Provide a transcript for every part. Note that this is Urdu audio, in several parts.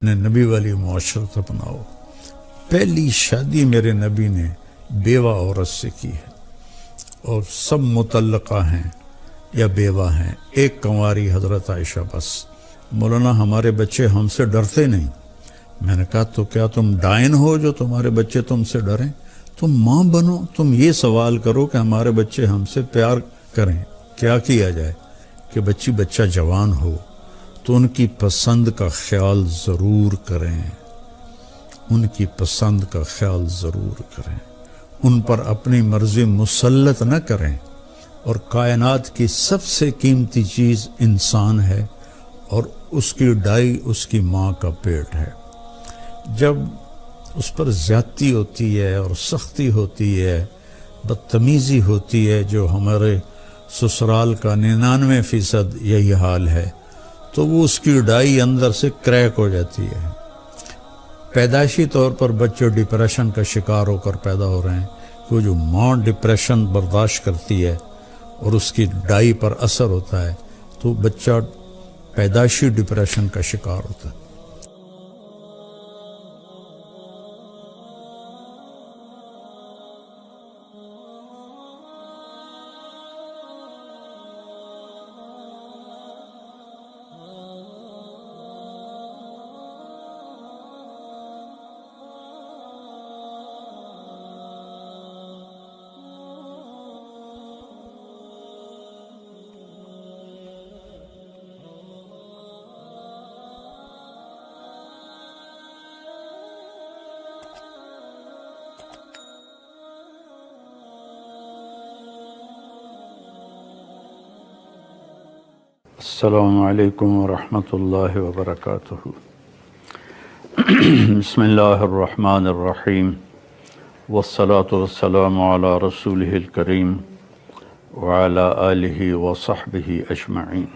نے نبی والی معاشرت اپناؤ۔ پہلی شادی میرے نبی نے بیوہ عورت سے کی ہے، اور سب مطلقہ ہیں یا بیوہ ہیں، ایک کنواری حضرت عائشہ بس۔ مولانا ہمارے بچے ہم سے ڈرتے نہیں۔ میں نے کہا تو کیا تم ڈائن ہو جو تمہارے بچے تم سے ڈریں؟ تم ماں بنو، تم یہ سوال کرو کہ ہمارے بچے ہم سے پیار کریں، کیا کیا جائے کہ بچہ جوان ہو تو ان کی پسند کا خیال ضرور کریں، ان کی پسند کا خیال ضرور کریں، ان پر اپنی مرضی مسلط نہ کریں۔ اور کائنات کی سب سے قیمتی چیز انسان ہے، اور اس کی ڈائی اس کی ماں کا پیٹ ہے۔ جب اس پر زیادتی ہوتی ہے اور سختی ہوتی ہے، بدتمیزی ہوتی ہے، جو ہمارے سسرال کا 99% یہی حال ہے، تو وہ اس کی ڈائی اندر سے کریک ہو جاتی ہے۔ پیدائشی طور پر بچے ڈپریشن کا شکار ہو کر پیدا ہو رہے ہیں، کہ وہ جو ماں ڈپریشن برداشت کرتی ہے اور اس کی ڈائی پر اثر ہوتا ہے، تو بچہ پیدائشی ڈپریشن کا شکار ہوتا ہے۔ السلام علیکم ورحمۃ اللہ وبرکاتہ۔ بسم اللہ الرحمن الرحیم، والصلاة والسلام علی رسولہ الکریم وعلی آلہ وصحبہ اجمعین۔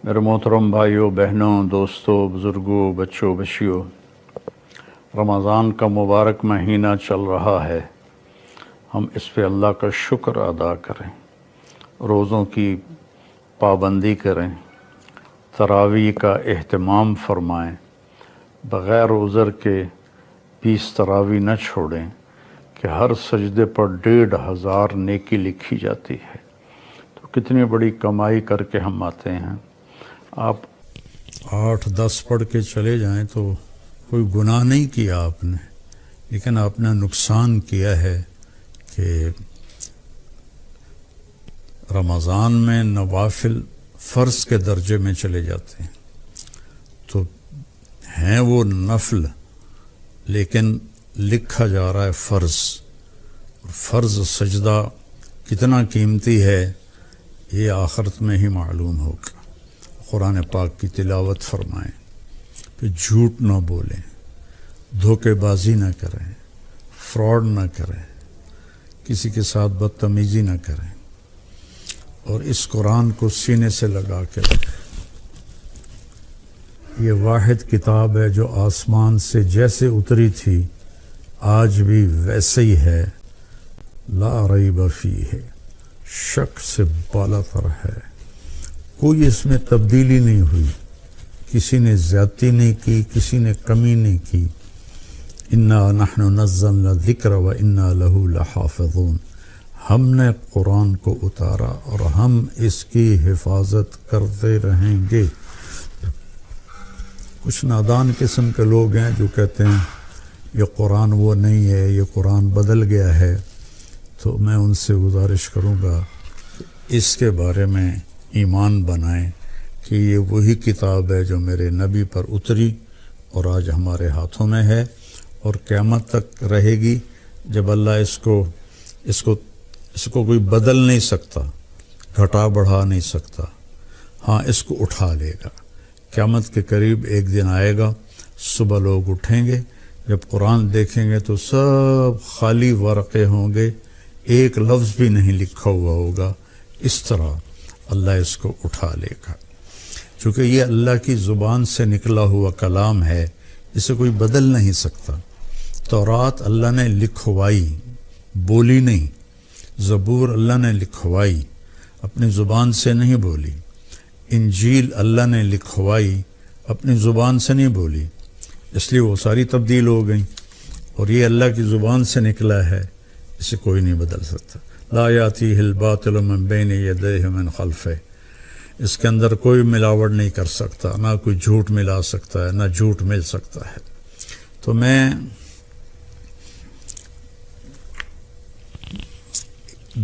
میرے محترم بھائیوں، بہنوں، دوستوں، بزرگوں، بچوں، بچیوں، رمضان کا مبارک مہینہ چل رہا ہے۔ ہم اس پہ اللہ کا شکر ادا کریں، روزوں کی پابندی کریں، تراویح کا اہتمام فرمائیں، بغیر عذر کے 20 تراویح نہ چھوڑیں کہ ہر سجدے پر 1500 نیکی لکھی جاتی ہے۔ تو کتنی بڑی کمائی کر کے ہم آتے ہیں۔ آپ 8-10 پڑھ کے چلے جائیں تو کوئی گناہ نہیں کیا آپ نے، لیکن آپ نے نقصان کیا ہے کہ رمضان میں نوافل فرض کے درجے میں چلے جاتے ہیں، تو ہیں وہ نفل لیکن لکھا جا رہا ہے فرض۔ فرض سجدہ کتنا قیمتی ہے یہ آخرت میں ہی معلوم ہوگا۔ قرآن پاک کی تلاوت فرمائیں، پھر جھوٹ نہ بولیں، دھوکے بازی نہ کریں، فراڈ نہ کریں، کسی کے ساتھ بدتمیزی نہ کریں، اور اس قرآن کو سینے سے لگا کے رکھیں۔ یہ واحد کتاب ہے جو آسمان سے جیسے اتری تھی آج بھی ویسے ہی ہے، لا ریب فیہ، شک سے بالا تر ہے، کوئی اس میں تبدیلی نہیں ہوئی، کسی نے زیادتی نہیں کی، کسی نے کمی نہیں کی۔ انا نحن نزلنا الذکر وانا لہ لحافظون، ہم نے قرآن کو اتارا اور ہم اس کی حفاظت کرتے رہیں گے۔ کچھ نادان قسم کے لوگ ہیں جو کہتے ہیں یہ قرآن وہ نہیں ہے، یہ قرآن بدل گیا ہے، تو میں ان سے گزارش کروں گا کہ اس کے بارے میں ایمان بنائیں کہ یہ وہی کتاب ہے جو میرے نبی پر اتری اور آج ہمارے ہاتھوں میں ہے، اور قیامت تک رہے گی، جب اللہ اس کو کوئی بدل نہیں سکتا، گھٹا بڑھا نہیں سکتا۔ ہاں، اس کو اٹھا لے گا۔ قیامت کے قریب ایک دن آئے گا، صبح لوگ اٹھیں گے، جب قرآن دیکھیں گے تو سب خالی ورقے ہوں گے، ایک لفظ بھی نہیں لکھا ہوا ہوگا۔ اس طرح اللہ اس کو اٹھا لے گا، چونکہ یہ اللہ کی زبان سے نکلا ہوا کلام ہے، اسے کوئی بدل نہیں سکتا۔ تورات اللہ نے لکھوائی، بولی نہیں۔ زبور اللہ نے لکھوائی، اپنی زبان سے نہیں بولی۔ انجیل اللہ نے لکھوائی، اپنی زبان سے نہیں بولی، اس لیے وہ ساری تبدیل ہو گئیں، اور یہ اللہ کی زبان سے نکلا ہے، اسے کوئی نہیں بدل سکتا۔ لا یاتیہ الباطل من بین یدیہ من خلفہ، اس کے اندر کوئی ملاوٹ نہیں کر سکتا، نہ کوئی جھوٹ ملا سکتا ہے، نہ جھوٹ مل سکتا ہے۔ تو میں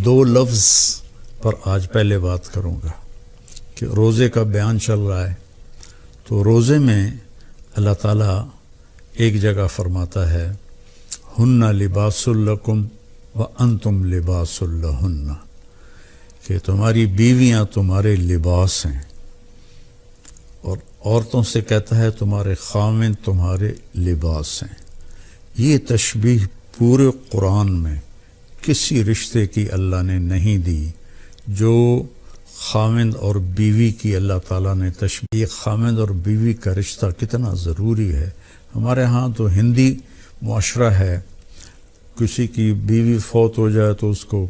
دو لفظ پر آج پہلے بات کروں گا کہ روزے کا بیان چل رہا ہے، تو روزے میں اللہ تعالیٰ ایک جگہ فرماتا ہے ہن لباس لکم وانتم لباس لہن، کہ تمہاری بیویاں تمہارے لباس ہیں، اور عورتوں سے کہتا ہے تمہارے خاوند تمہارے لباس ہیں۔ یہ تشبیہ پورے قرآن میں کسی رشتے کی اللہ نے نہیں دی جو خاوند اور بیوی کی اللہ تعالیٰ نے تشبیہ۔ خاوند اور بیوی کا رشتہ کتنا ضروری ہے۔ ہمارے ہاں تو ہندی معاشرہ ہے، کسی کی بیوی فوت ہو جائے تو اس کو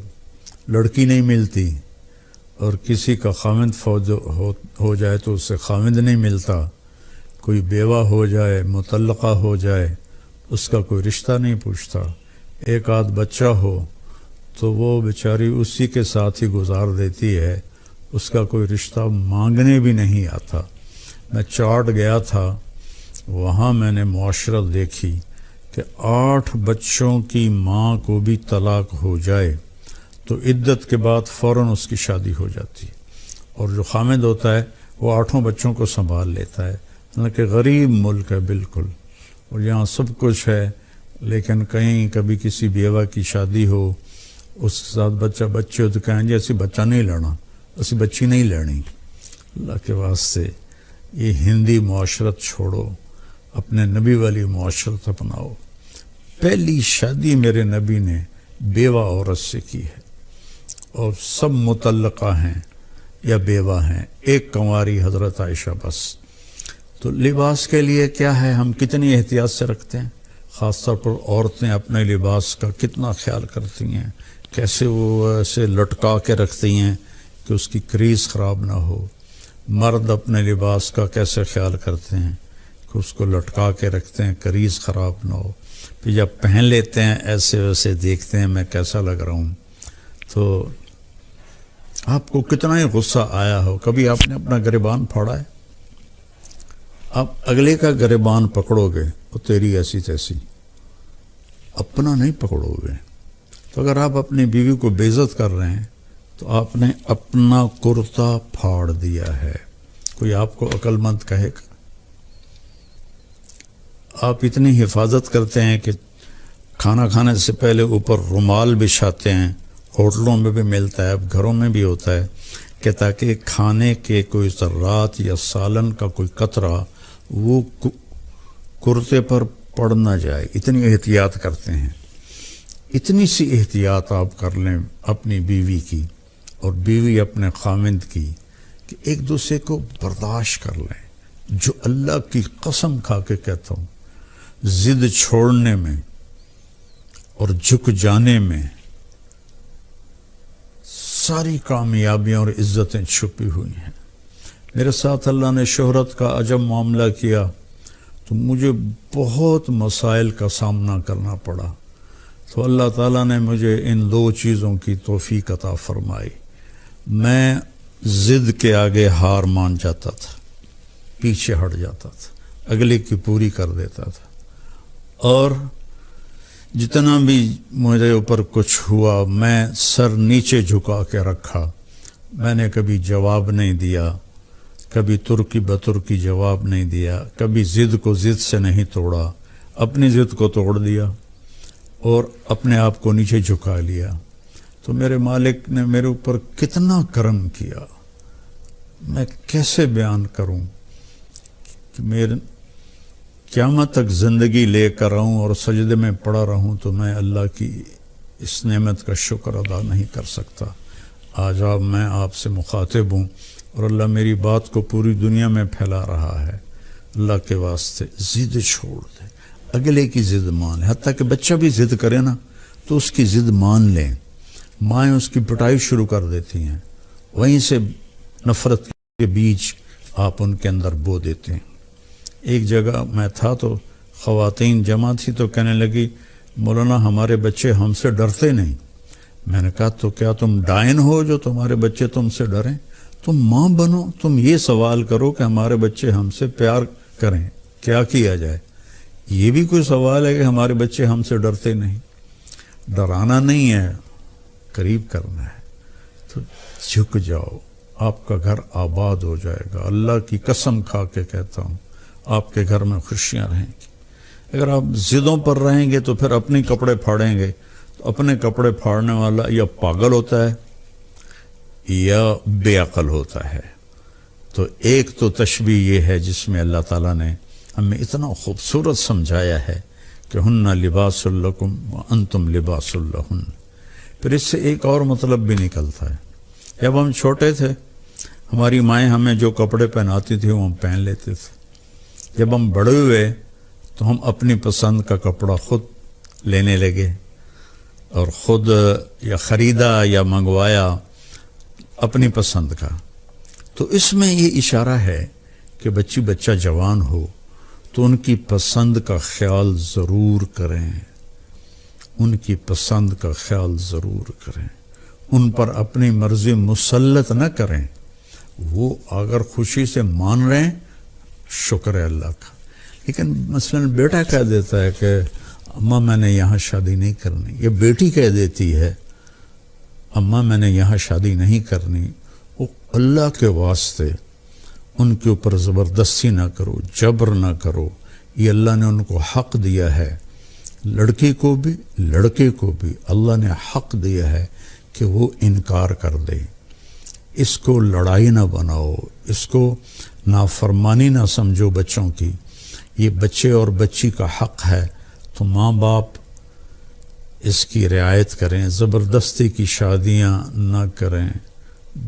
لڑکی نہیں ملتی، اور کسی کا خاوند فوت ہو جائے تو اس سے خاوند نہیں ملتا، کوئی بیوہ ہو جائے، مطلقہ ہو جائے، اس کا کوئی رشتہ نہیں پوچھتا، ایک آدھ بچہ ہو تو وہ بیچاری اسی کے ساتھ ہی گزار دیتی ہے، اس کا کوئی رشتہ مانگنے بھی نہیں آتا۔ میں چاٹ گیا تھا، وہاں میں نے معاشرت دیکھی کہ 8 بچوں کی ماں کو بھی طلاق ہو جائے تو عدت کے بعد فوراً اس کی شادی ہو جاتی، اور جو خامد ہوتا ہے وہ 8 بچوں کو سنبھال لیتا ہے۔ حالانکہ غریب ملک ہے بالکل، اور یہاں سب کچھ ہے، لیکن کہیں کبھی کسی بیوہ کی شادی ہو، اس کے ساتھ بچے ہو تو کہیں جی اسی بچہ نہیں لینا، اسی بچی نہیں لینی۔ اللہ کے واسطے یہ ہندی معاشرت چھوڑو، اپنے نبی والی معاشرت اپناؤ۔ پہلی شادی میرے نبی نے بیوہ عورت سے کی ہے، اور سب مطلقہ ہیں یا بیوہ ہیں، ایک کنواری حضرت عائشہ بس۔ تو لباس کے لیے کیا ہے، ہم کتنی احتیاط سے رکھتے ہیں، خاص طور پر عورتیں اپنے لباس کا کتنا خیال کرتی ہیں، کیسے وہ ایسے لٹکا کے رکھتی ہیں کہ اس کی کریز خراب نہ ہو۔ مرد اپنے لباس کا کیسے خیال کرتے ہیں کہ اس کو لٹکا کے رکھتے ہیں، کریز خراب نہ ہو، پھر جب پہن لیتے ہیں ایسے ویسے دیکھتے ہیں میں کیسا لگ رہا ہوں۔ تو آپ کو کتنا ہی غصہ آیا ہو، کبھی آپ نے اپنا گریبان پھاڑا ہے؟ آپ اگلے کا گریبان پکڑو گے وہ تیری ایسی تیسی، اپنا نہیں پکڑو گے۔ تو اگر آپ اپنی بیوی کو بے عزت کر رہے ہیں تو آپ نے اپنا کرتا پھاڑ دیا ہے۔ کوئی آپ کو عقل مند کہے گا؟ آپ اتنی حفاظت کرتے ہیں کہ کھانا کھانے سے پہلے اوپر رومال بچھاتے ہیں، ہوٹلوں میں بھی ملتا ہے، اب گھروں میں بھی ہوتا ہے، کہ تاکہ کھانے کے کوئی ذرات یا سالن کا کوئی قطرہ وہ کرتے پر پڑ نہ جائے۔ اتنی احتیاط کرتے ہیں۔ اتنی سی احتیاط آپ کر لیں اپنی بیوی کی اور بیوی اپنے خاوند کی، کہ ایک دوسرے کو برداشت کر لیں۔ جو اللہ کی قسم کھا کے کہتا ہوں، ضد چھوڑنے میں اور جھک جانے میں ساری کامیابیاں اور عزتیں چھپی ہوئی ہیں۔ میرے ساتھ اللہ نے شہرت کا عجب معاملہ کیا تو مجھے بہت مسائل کا سامنا کرنا پڑا، تو اللہ تعالیٰ نے مجھے ان 2 چیزوں کی توفیق عطا فرمائی۔ میں ضد کے آگے ہار مان جاتا تھا، پیچھے ہٹ جاتا تھا، اگلے کی پوری کر دیتا تھا، اور جتنا بھی مجھے اوپر کچھ ہوا میں سر نیچے جھکا کے رکھا۔ میں نے کبھی جواب نہیں دیا، کبھی ترکی بترکی جواب نہیں دیا، کبھی ضد کو ضد سے نہیں توڑا، اپنی ضد کو توڑ دیا اور اپنے آپ کو نیچے جھکا لیا۔ تو میرے مالک نے میرے اوپر کتنا کرم کیا، میں کیسے بیان کروں کہ میرے قیامت تک زندگی لے کر رہوں اور سجدے میں پڑا رہوں تو میں اللہ کی اس نعمت کا شکر ادا نہیں کر سکتا۔ آج میں آپ سے مخاطب ہوں اور اللہ میری بات کو پوری دنیا میں پھیلا رہا ہے۔ اللہ کے واسطے ضد چھوڑ دے، اگلے کی ضد مان لیں، حتیٰ کہ بچہ بھی ضد کرے نا تو اس کی ضد مان لیں۔ مائیں اس کی پٹائی شروع کر دیتی ہیں، وہیں سے نفرت کے بیج آپ ان کے اندر بو دیتے ہیں۔ ایک جگہ میں تھا تو خواتین جمع تھی تو کہنے لگی مولانا ہمارے بچے ہم سے ڈرتے نہیں. میں نے کہا تو کیا تم ڈائن ہو جو تمہارے بچے تم سے ڈریں؟ تم ماں بنو, تم یہ سوال کرو کہ ہمارے بچے ہم سے پیار کریں, کیا کیا جائے؟ یہ بھی کوئی سوال ہے کہ ہمارے بچے ہم سے ڈرتے نہیں؟ ڈرانا نہیں ہے, قریب کرنا ہے. تو جھک جاؤ, آپ کا گھر آباد ہو جائے گا. اللہ کی قسم کھا کے کہتا ہوں آپ کے گھر میں خوشیاں رہیں گی. اگر آپ ضدوں پر رہیں گے تو پھر اپنے کپڑے پھاڑیں گے. تو اپنے کپڑے پھاڑنے والا یا پاگل ہوتا ہے یا بے عقل ہوتا ہے. تو ایک تو تشبیہ یہ ہے جس میں اللہ تعالیٰ نے ہمیں اتنا خوبصورت سمجھایا ہے کہ ہن لباس لکم وانتم لباس لہن. پھر اس سے ایک اور مطلب بھی نکلتا ہے. جب ہم چھوٹے تھے ہماری مائیں ہمیں جو کپڑے پہناتی تھی وہ ہم پہن لیتے تھے. جب ہم بڑے ہوئے تو ہم اپنی پسند کا کپڑا خود لینے لگے اور خود یا خریدا یا منگوایا اپنی پسند کا. تو اس میں یہ اشارہ ہے کہ بچہ جوان ہو تو ان کی پسند کا خیال ضرور کریں, ان کی پسند کا خیال ضرور کریں. ان پر اپنی مرضی مسلط نہ کریں. وہ اگر خوشی سے مان رہے ہیں شکر ہے اللہ کا. لیکن مثلا بیٹا کہہ دیتا ہے کہ اماں میں نے یہاں شادی نہیں کرنی, یہ بیٹی کہہ دیتی ہے اماں میں نے یہاں شادی نہیں کرنی, وہ اللہ کے واسطے ان کے اوپر زبردستی نہ کرو, جبر نہ کرو. یہ اللہ نے ان کو حق دیا ہے, لڑکی کو بھی لڑکے کو بھی اللہ نے حق دیا ہے کہ وہ انکار کر دے. اس کو لڑائی نہ بناؤ, اس کو نافرمانی نہ سمجھو بچوں کی. یہ بچے اور بچی کا حق ہے تو ماں باپ اس کی رعایت کریں, زبردستی کی شادیاں نہ کریں.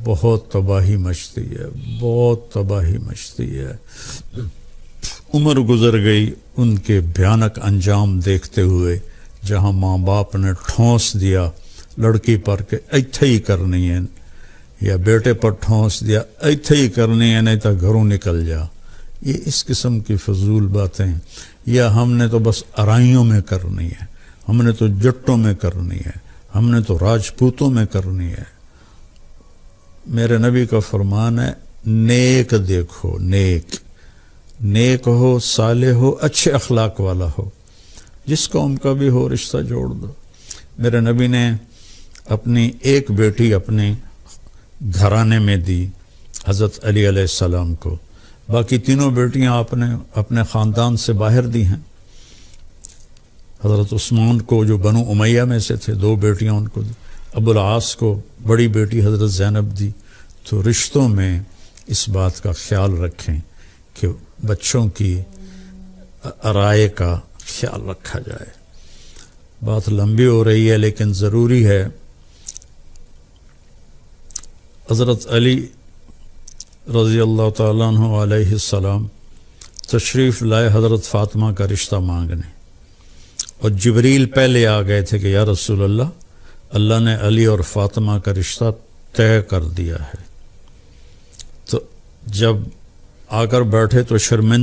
بہت تباہی مچتی ہے, بہت تباہی مچتی ہے. عمر گزر گئی ان کے بھیانک انجام دیکھتے ہوئے جہاں ماں باپ نے ٹھونس دیا لڑکی پر کہ ایتھے ہی کرنی ہے, یا بیٹے پر ٹھونس دیا ایتھے ہی کرنی ہے نہیں تو گھروں نکل جا. یہ اس قسم کی فضول باتیں, یا ہم نے تو بس ارائیوں میں کرنی ہے, ہم نے تو جٹوں میں کرنی ہے, ہم نے تو راجپوتوں میں کرنی ہے. میرے نبی کا فرمان ہے نیک دیکھو, نیک ہو, صالح ہو, اچھے اخلاق والا ہو, جس قوم کا بھی ہو رشتہ جوڑ دو. میرے نبی نے اپنی ایک بیٹی اپنے گھرانے میں دی حضرت علی علیہ السلام کو, باقی تینوں بیٹیاں آپ نے اپنے خاندان سے باہر دی ہیں. حضرت عثمان کو جو بنو امیہ میں سے تھے 2 بیٹیاں ان کو دی, ابو العاص کو بڑی بیٹی حضرت زینب دی. تو رشتوں میں اس بات کا خیال رکھیں کہ بچوں کی رائے کا خیال رکھا جائے. بات لمبی ہو رہی ہے لیکن ضروری ہے. حضرت علی رضی اللہ تعالیٰ عنہ علیہ السلام تشریف لائے حضرت فاطمہ کا رشتہ مانگنے, اور جبریل پہلے آ گئے تھے کہ یا رسول اللہ, اللہ نے علی اور فاطمہ کا رشتہ طے کر دیا ہے. تو جب آ کر بیٹھے تو شرمندہ